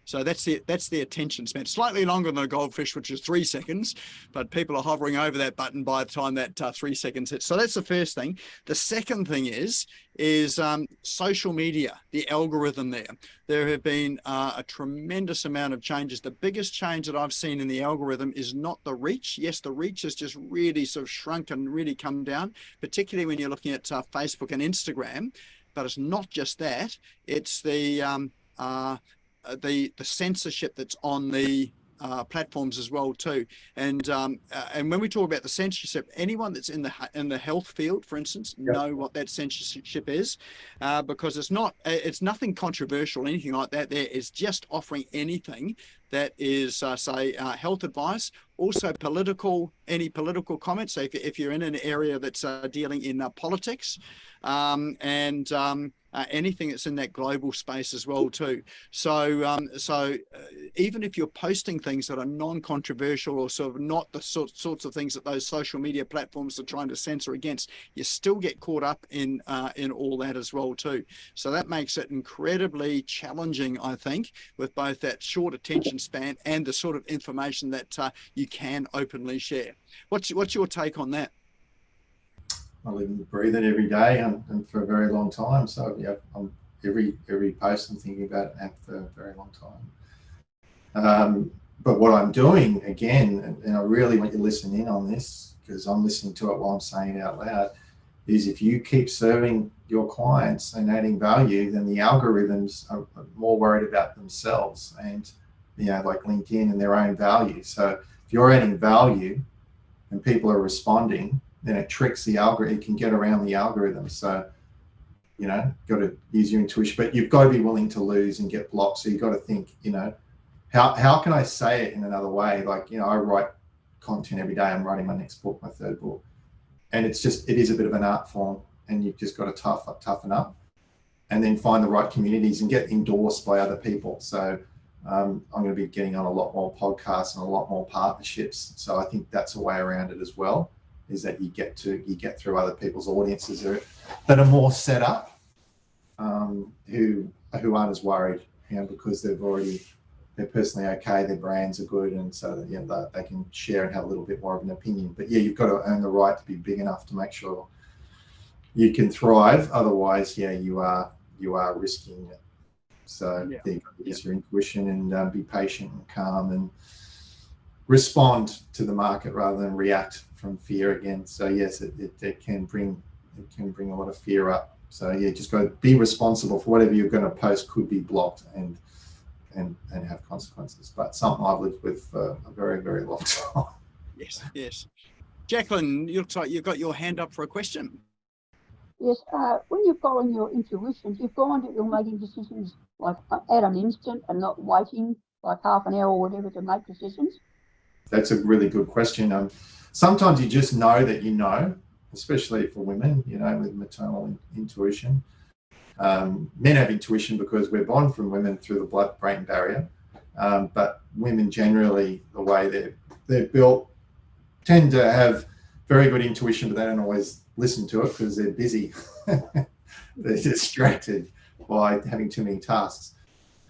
So that's the attention span. Slightly longer than a goldfish, which is 3 seconds, but people are hovering over that button by the time that 3 seconds hits. So that's the first thing. The second thing is social media, the algorithm there. There have been a tremendous amount of changes. The biggest change that I've seen in the algorithm is not the reach. Yes, the reach has just really sort of shrunk and really come down, particularly when you're looking at Facebook and Instagram. But it's not just that. It's the censorship that's on the platforms as well too. And when we talk about the censorship, anyone that's in the health field, for instance, know what that censorship is, because it's nothing controversial, anything like that. There is just offering anything that is, say, health advice, also any political comments. So if you're in an area that's dealing in politics, and anything that's in that global space as well too. So even if you're posting things that are non-controversial or sort of not the sorts of things that those social media platforms are trying to censor against, you still get caught up in all that as well too. So that makes it incredibly challenging, I think, with both that short attention span and the sort of information that you can openly share. What's your take on that? I live and breathe it every day and for a very long time. So yeah, every post I'm thinking about it for a very long time. But what I'm doing again, and I really want you to listen in on this because I'm listening to it while I'm saying it out loud, is if you keep serving your clients and adding value, then the algorithms are more worried about themselves and, like LinkedIn and their own value. So if you're adding value and people are responding, then it tricks the algorithm. It can get around the algorithm. So, got to use your intuition, but you've got to be willing to lose and get blocked. So you've got to think, how can I say it in another way? Like, I write content every day. I'm writing my next book, my third book. And it is a bit of an art form, and you've just got to toughen up and then find the right communities and get endorsed by other people. So I'm going to be getting on a lot more podcasts and a lot more partnerships. So I think that's a way around it as well, is that you get through other people's audiences that are more set up, who aren't as worried, because they're personally okay, their brands are good, and so that, they can share and have a little bit more of an opinion. But you've got to earn the right to be big enough to make sure you can thrive. Otherwise, you are risking it. So use your intuition and be patient and calm and respond to the market rather than react from fear again. So yes, it can bring a lot of fear up. So just got to be responsible for whatever you're going to post. Could be blocked and have consequences. But something I've lived with for a very, very long time. Yes. Jacqueline, you looks like you've got your hand up for a question. Yes, when you're following your intuition, do you find that you're making decisions like at an instant and not waiting like half an hour or whatever to make decisions? That's a really good question. Sometimes you just know that especially for women, with maternal intuition. Men have intuition because we're born from women through the blood-brain barrier. But women generally, the way they're built, tend to have very good intuition, but they don't always listen to it because they're busy. They're distracted by having too many tasks.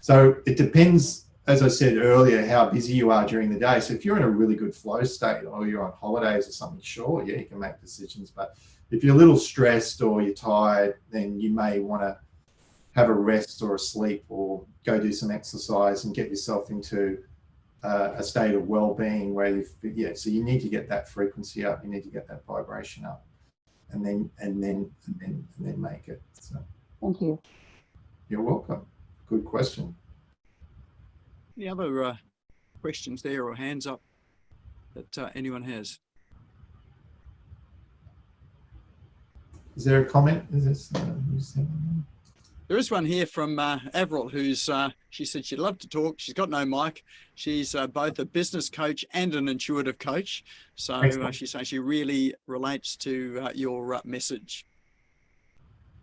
So it depends, as I said earlier, how busy you are during the day. So if you're in a really good flow state or you're on holidays or something, sure, you can make decisions. But if you're a little stressed or you're tired, then you may want to have a rest or a sleep or go do some exercise and get yourself into a state of well-being where so you need to get that frequency up, you need to get that vibration up, and then make it. So thank you. You're welcome. Good question. Any other questions there or hands up that anyone has? Is there a comment? Is this? There is one here from Avril, who's, she said she'd love to talk. She's got no mic. She's both a business coach and an intuitive coach. So she says she really relates to your message.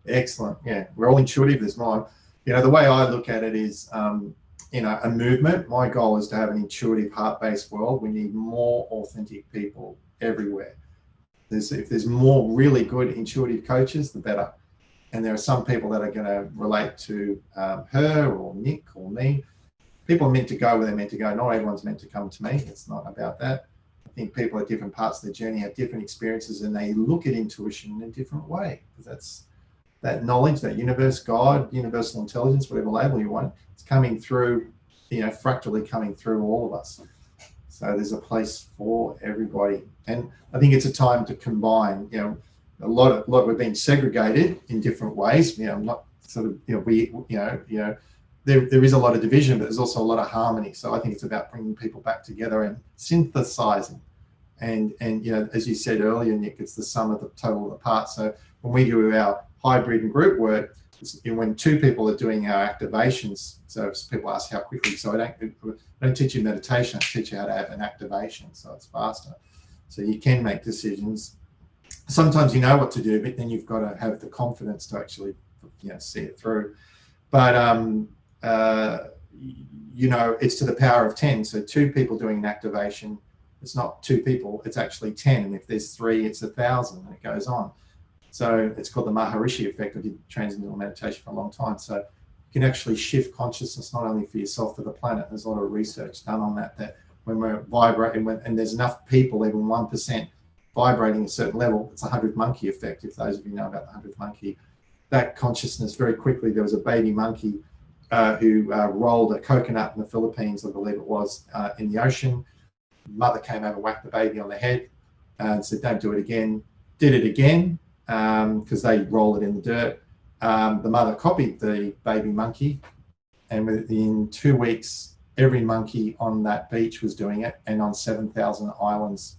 Excellent. Yeah, we're all intuitive. There's mine. The way I look at it is, a movement. My goal is to have an intuitive, heart-based world. We need more authentic people everywhere. If there's more really good intuitive coaches, the better. And there are some people that are going to relate to her or Nick or me. People are meant to go where they're meant to go. Not everyone's meant to come to me. It's not about that. I think people at different parts of their journey have different experiences and they look at intuition in a different way. Because that's that knowledge, that universe, God, universal intelligence, whatever label you want, it's coming through, fractally coming through all of us. So there's a place for everybody. And I think it's a time to combine, a lot we're being segregated in different ways. I'm not sort of, there is a lot of division, but there's also a lot of harmony. So I think it's about bringing people back together and synthesizing. And you know, as you said earlier, Nick, it's the sum of the total of the parts. So when we do our hybrid and group work, when two people are doing our activations, so people ask how quickly, so I don't teach you meditation, I teach you how to have an activation, so it's faster. So you can make decisions. Sometimes you know what to do, but then you've got to have the confidence to actually, you know, see it through. But you know, it's to the power of 10. So two people doing an activation, it's not two people, it's actually 10. And if there's 3, it's 1,000, and it goes on. So it's called the Maharishi effect. I did transcendental meditation for a long time. So you can actually shift consciousness, not only for yourself, for the planet. There's a lot of research done on that, that when we're vibrating, and there's enough people, even 1%, vibrating a certain level, it's a 100 monkey effect. If those of you know about the 100 monkey, that consciousness very quickly, there was a baby monkey who rolled a coconut in the Philippines, I believe it was, in the ocean. Mother came over, whacked the baby on the head and said, don't do it again. Did it again, because they roll it in the dirt. The mother copied the baby monkey, and within 2 weeks, every monkey on that beach was doing it, and on 7,000 islands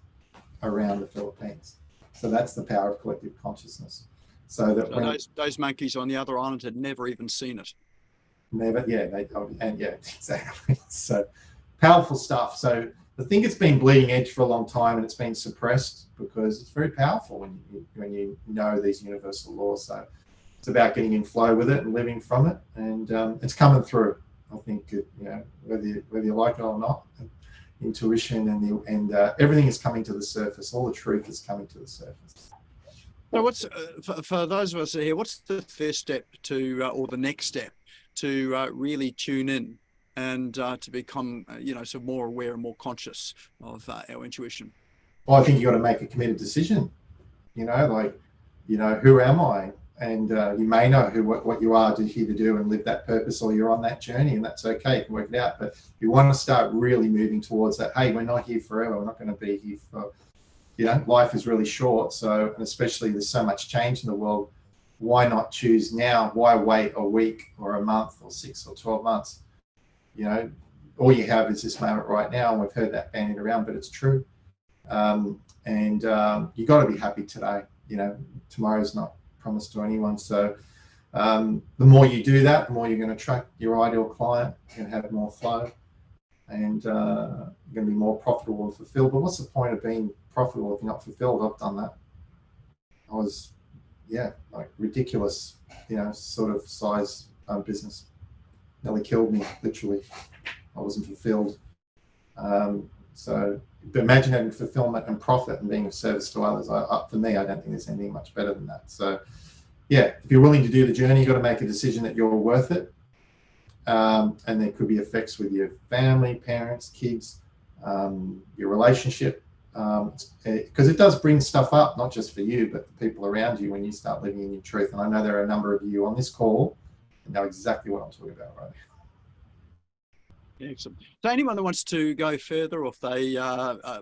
around the Philippines. So that's the power of collective consciousness. So that when those monkeys on the other island had never even seen it. Never, yeah, exactly. So powerful stuff. So I think it's been bleeding edge for a long time, and it's been suppressed because it's very powerful when you know these universal laws. So it's about getting in flow with it and living from it, and it's coming through. I think you know, whether you like it or not, intuition and everything is coming to the surface. All the truth is coming to the surface. So what's for those of us here, what's the first step to or the next step to really tune in and to become you know, sort of more aware and more conscious of our intuition? Well, I think you got to make a committed decision. You know, like, you know, who am I? And you may know what you are here to do and live that purpose, or you're on that journey, and that's okay. You can work it out. But you want to start really moving towards that. Hey, we're not here forever. We're not going to be here for, you know, life is really short. So, and especially there's so much change in the world. Why not choose now? Why wait a week or a month or 6 or 12 months? You know, all you have is this moment right now, and we've heard that bandied around, but it's true. You got to be happy today. You know, tomorrow's not promised to anyone. So the more you do that, the more you're going to attract your ideal client. You're going to have more flow, and you're going to be more profitable and fulfilled. But what's the point of being profitable if you're not fulfilled? I've done that. I was, like ridiculous, you know, sort of size business. Nearly killed me, literally. I wasn't fulfilled. So imagine having fulfillment and profit and being of service to others. For me, I don't think there's anything much better than that. So yeah, if you're willing to do the journey, you've got to make a decision that you're worth it. And there could be effects with your family, parents, kids, your relationship, because it does bring stuff up, not just for you, but the people around you when you start living in your truth. And I know there are a number of you on this call who know exactly what I'm talking about right now. Excellent. So anyone that wants to go further, or if they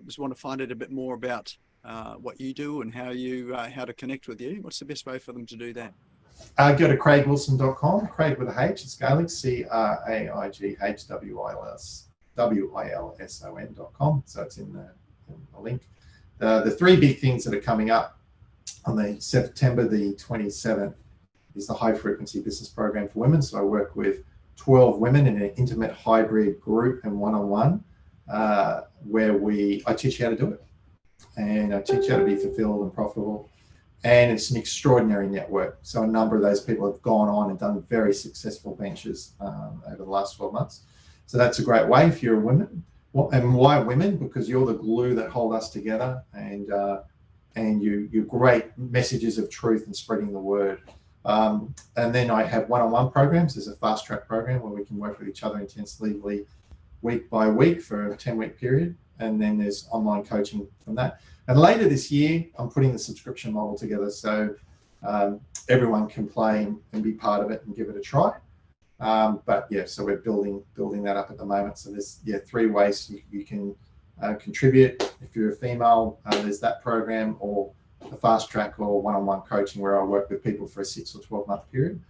just want to find out a bit more about what you do and how to connect with you, what's the best way for them to do that? Go to craighwilson.com, Craigh with a H, it's Gaelic, CRAIGHWILSON.com. So it's in the link. The 3 big things that are coming up on the September the 27th is the High Frequency Business Program for Women. So I work with 12 women in an intimate hybrid group and one-on-one where I teach you how to do it. And I teach you how to be fulfilled and profitable. And it's an extraordinary network. So a number of those people have gone on and done very successful ventures over the last 12 months. So that's a great way if you're a woman. Well, and why women? Because you're the glue that hold us together, and you're great messages of truth and spreading the word. And then I have one-on-one programs. There's a fast track program where we can work with each other intensively week by week for a 10-week period. And then there's online coaching from that. And later this year, I'm putting the subscription model together so everyone can play and be part of it and give it a try. But yeah, so we're building that up at the moment. So there's 3 ways you can contribute. If you're a female, there's that program, or a fast track or one-on-one coaching where I work with people for a 6 or 12 month period.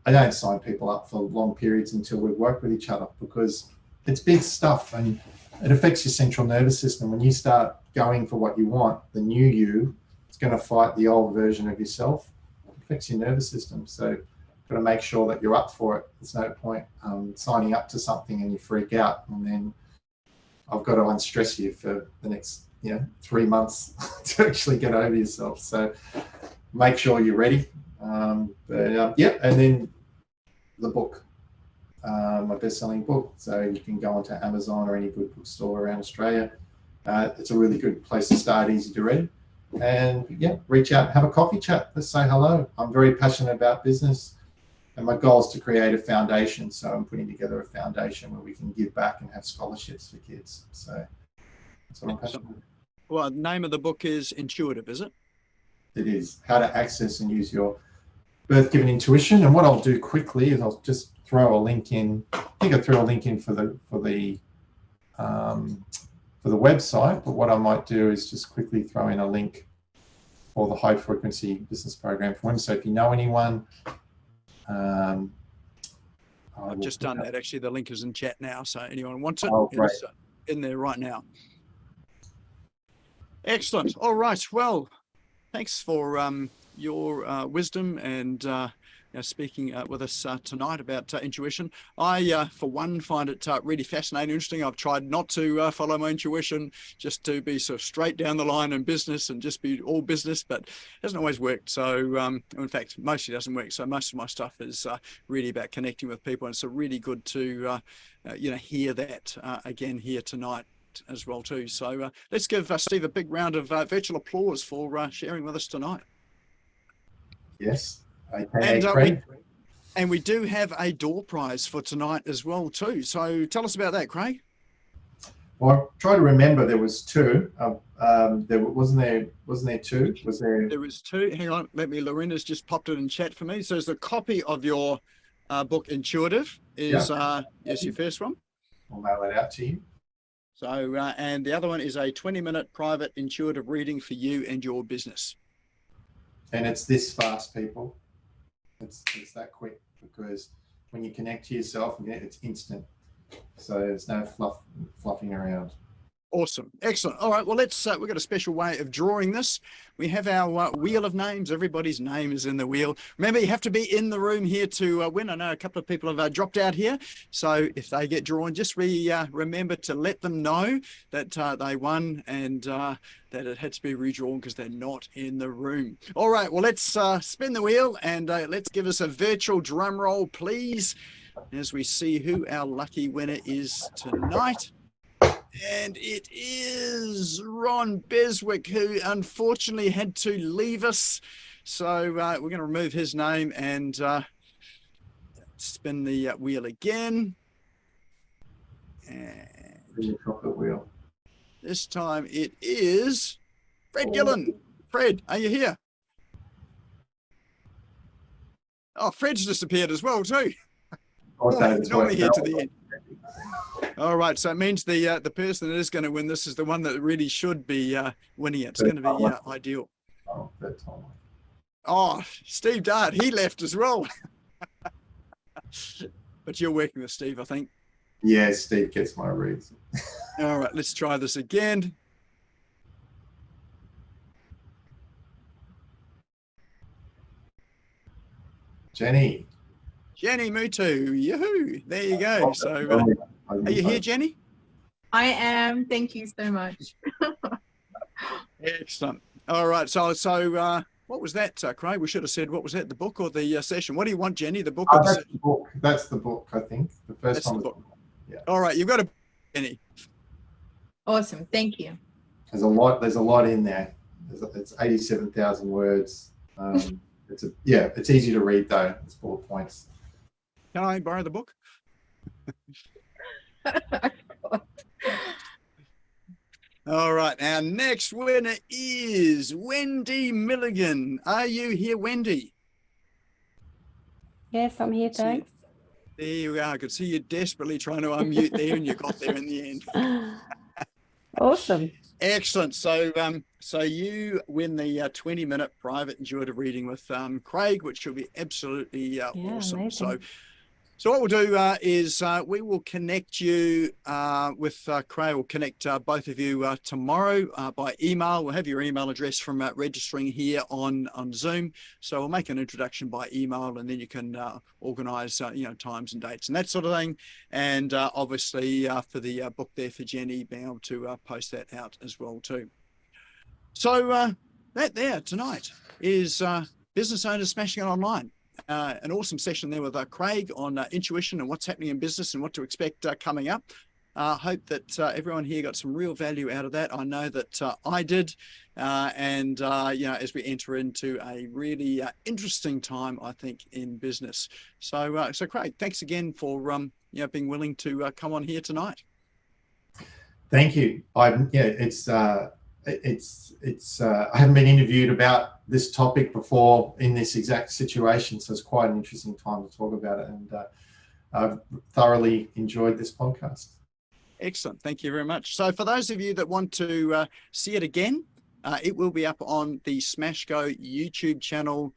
I don't sign people up for long periods until we've worked with each other, because it's big stuff and it affects your central nervous system. When you start going for what you want, the new you is going to fight the old version of yourself. It affects your nervous system. So you've got to make sure that you're up for it. There's no point signing up to something and you freak out, and then I've got to unstress you for the next 3 months to actually get over yourself. So make sure you're ready. Yeah, and then the book, my best-selling book. So you can go onto Amazon or any good bookstore around Australia. It's a really good place to start, easy to read. And yeah, reach out, have a coffee chat. Let's say hello. I'm very passionate about business, and my goal is to create a foundation. So I'm putting together a foundation where we can give back and have scholarships for kids. So that's what I'm passionate about. Well, the name of the book is Intuitive, is it? It is. How to access and use your birth-given intuition. And what I'll do quickly is I'll just throw a link in. I think I threw a link in for the website, but what I might do is just quickly throw in a link for the high frequency business program for women. So if you know anyone, I've just done that. Actually, the link is in chat now. So anyone wants it, it's in there right now. Excellent. All right. Well, thanks for your wisdom and speaking with us tonight about intuition. I, for one, find it really fascinating, interesting. I've tried not to follow my intuition, just to be sort of straight down the line in business and just be all business, but it hasn't always worked. So, in fact, mostly doesn't work. So most of my stuff is really about connecting with people. And it's really good to, hear that again here tonight as well too. So let's give Steve a big round of virtual applause for sharing with us tonight. Yes. And we do have a door prize for tonight as well too. So tell us about that, Craig. Well, try to remember there was two. There wasn't there two? Was there? There was two. Hang on, Lorena's just popped it in chat for me. So it's a copy of your book Intuitive is yes, your first one. I'll mail it out to you. So and the other one is a 20-minute private intuitive reading for you and your business. And it's this fast, people. It's that quick, because when you connect to yourself, it's instant. So there's no fluffing around. Awesome. Excellent. All right. Well, we've got a special way of drawing this. We have our wheel of names. Everybody's name is in the wheel. Remember, you have to be in the room here to win. I know a couple of people have dropped out here. So if they get drawn, just remember to let them know that they won and that it had to be redrawn because they're not in the room. All right. Well, let's spin the wheel and let's give us a virtual drum roll, please, as we see who our lucky winner is tonight. And it is Ron Beswick, who unfortunately had to leave us. So we're going to remove his name and spin the wheel again. And chocolate wheel. This time it is Fred Gillen. Fred, are you here? Oh, Fred's disappeared as well too. Normally here to the end. All right, so it means the person that is going to win this is the one that really should be winning it. It's going to be ideal. Oh, Steve Dart, he left as well. But you're working with Steve, I think. Yeah, Steve gets my reads. All right, let's try this again. Jenny Mutu, yoo-hoo. There you go. So are you here, Jenny? I am. Thank you so much. Excellent. All right. So what was that, Craig? We should have said, what was that, the book or the session? What do you want, Jenny? The book or the session? The book. That's the book, I think. The first one. Yeah. All right. You've got a Jenny. Awesome. Thank you. There's a lot in there. It's 87,000 words. It's easy to read though. It's bullet points. Can I borrow the book? All right, our next winner is Wendy Milligan. Are you here, Wendy? Yes, I'm here, thanks. There you are. I could see you desperately trying to unmute there, and you got there in the end. Awesome. Excellent. So, so you win the 20-minute private intuitive reading with Craigh, which will be absolutely awesome. amazing. So what we'll do is we will connect you with Craigh. We'll connect both of you tomorrow by email. We'll have your email address from registering here on Zoom. So we'll make an introduction by email, and then you can organise times and dates and that sort of thing. And obviously for the book there for Jenny, being able to post that out as well too. So that there tonight is Business Owners Smashing It Online. An awesome session there with Craigh on intuition and what's happening in business and what to expect coming up. Hope that everyone here got some real value out of that. I know that I did. And as we enter into a really interesting time, I think, in business. So Craigh, thanks again for being willing to come on here tonight. Thank you. I haven't been interviewed about this topic before in this exact situation, so it's quite an interesting time to talk about it, and I've thoroughly enjoyed this podcast. Excellent. Thank you very much. So for those of you that want to see it again, it will be up on the Smash Go YouTube channel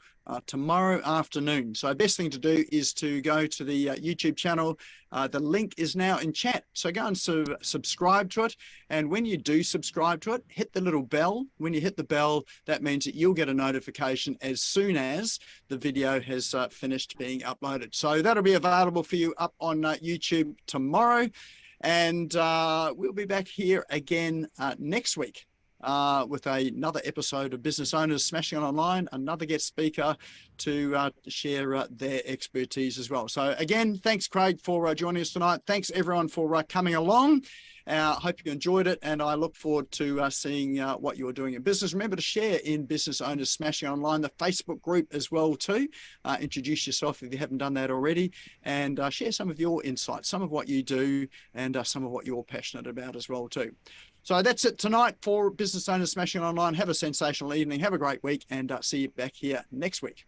tomorrow afternoon. So best thing to do is to go to the YouTube channel. The link is now in chat. So go and subscribe to it. And when you do subscribe to it, hit the little bell. When you hit the bell, that means that you'll get a notification as soon as the video has finished being uploaded. So that'll be available for you up on YouTube tomorrow. And we'll be back here again next week with another episode of Business Owners Smashing It Online, another guest speaker to share their expertise as well. So again, thanks Craigh for joining us tonight. Thanks everyone for coming along. Hope you enjoyed it, and I look forward to seeing what you're doing in business. Remember to share in Business Owners Smashing It Online, the Facebook group as well too. Introduce yourself if you haven't done that already, and share some of your insights, some of what you do, and some of what you're passionate about as well too. So that's it tonight for Business Owners Smashing It Online. Have a sensational evening. Have a great week, and see you back here next week.